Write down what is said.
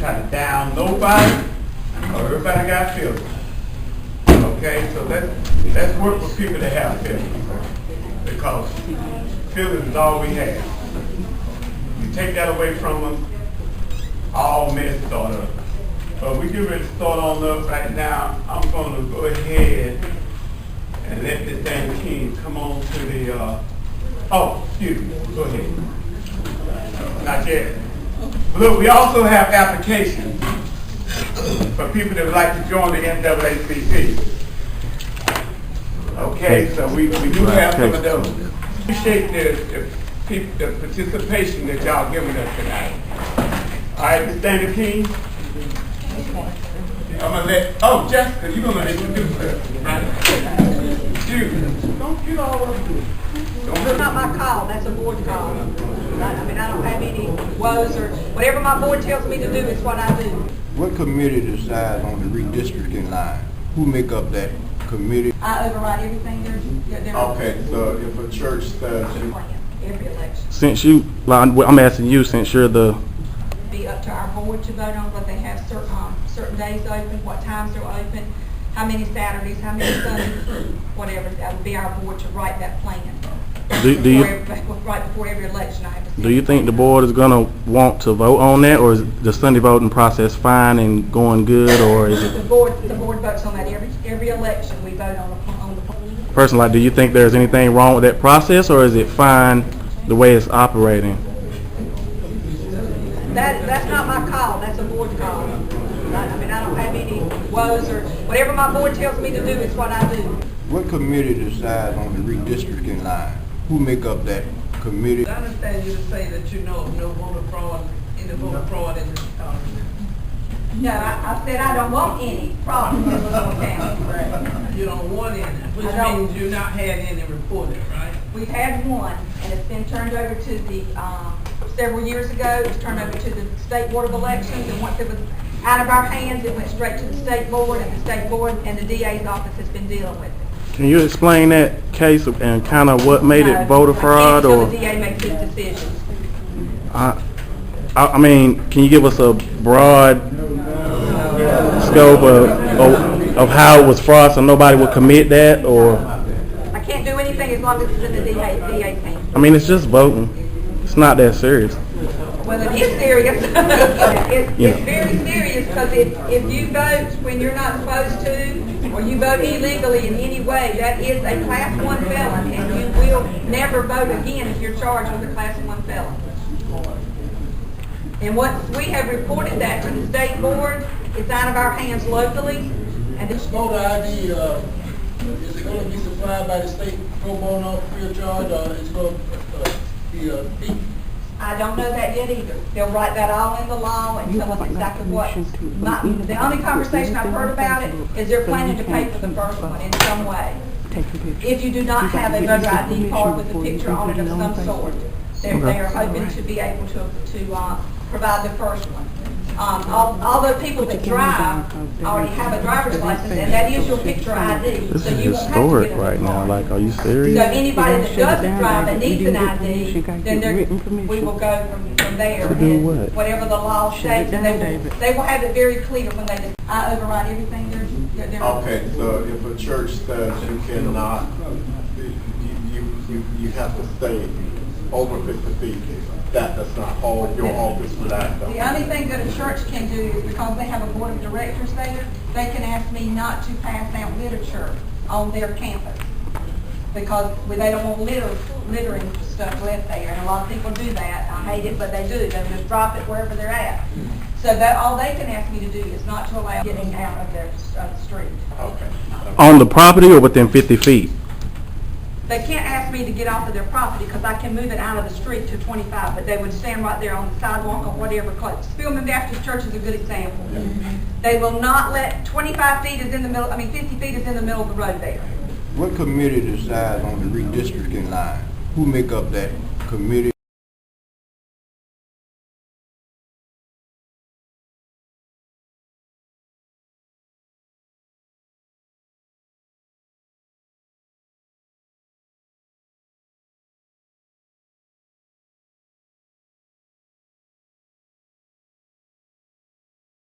try to down nobody, or everybody got feelings. Okay, so let's work with people that have feelings, because feelings is all we have. You take that away from them, all mess start up. But we get ready to start on up right now. I'm going to go ahead and let this dang king come on to the, excuse me, go ahead. Not yet. Look, we also have applications for people that would like to join the NAACP. Okay, so we do have some of those. Appreciate the participation that y'all giving us tonight. All right, Ms. Dana King. I'm going to let, Jessica, you're going to introduce her. You, don't get all of it. It's not my call, that's a board call. I mean, I don't have any woes or whatever my board tells me to do is what I do. What committee decides on the redistricting line? Who make up that committee? I override everything they're Okay, so if a church says every election. Since I'm asking you, since you're the... Be up to our board to vote on what they have certain days open, what times they're open, how many Saturdays, how many Sundays, whatever. That would be our board to write that plan. Right before every election, I have to see. Do you think the board is going to want to vote on that, or is the Sunday voting process fine and going good, or is it? The board votes on that every election. We vote on the Personally, do you think there's anything wrong with that process, or is it fine the way it's operating? That's not my call. That's a board call. I mean, I don't have any woes or whatever my board tells me to do is what I do. What committee decides on the redistricting line? Who make up that committee? I understand you to say that you know of no voter fraud in this county. No, I said I don't want any problems in Lenoir County. Right. You don't want any, which means you've not had any reported, right? We've had one, and it's been turned over to the, several years ago, it was turned over to the State Board of Elections, and once it was out of our hands, it went straight to the State Board, and the State Board and the DA's office has been dealing with it. Can you explain that case and kind of what made it voter fraud? Or the DA makes his decisions. I mean, can you give us a broad scope of how it was fraud so nobody would commit that? Or I can't do anything as long as it's in the DA's hands. I mean, it's just voting. It's not that serious. Well, it is serious. It's very serious, because if you vote when you're not supposed to, or you vote illegally in any way, that is a Class 1 felon, and you will never vote again if you're charged with a Class 1 felon. And once we have reported that to the State Board, it's out of our hands locally. And This voter ID, is it going to be supplied by the state pro bono free of charge, or is it going to be a fee? I don't know that yet either. They'll write that all in the law and tell us exactly what. The only conversation I've heard about it is they're planning to pay for the first one in some way. If you do not have a voter ID card with a picture on it of some sort, they are hoping to be able to provide the first one. Although people that drive already have a driver's license, and that is your picture ID. This so is you won't have to historic get a right now. card. Like, are you serious? So anybody that doesn't drive and needs an ID, then we will go from there. And whatever the law states, and they will have it very clear when they. I override everything they're okay, so if a church says you cannot, you have to stay over 50 feet. That does not hold your office without them. The only thing that a church can do is, because they have a board of directors there, they can ask me not to pass out literature on their campus, because they don't want littering stuff left there, and a lot of people do that. I hate it, but they do. They just drop it wherever they're at. So that all they can ask me to do is not to allow getting out of the street. Okay. On the property or within 50 feet? They can't ask me to get off of their property, because I can move it out of the street to 25, but they would stand right there on the sidewalk or whatever close. Spillman Baptist Church is a good example. They will not let 25 feet is in the middle, 50 feet is in the middle of the road there. What committee decides on the redistricting line? Who make up that committee?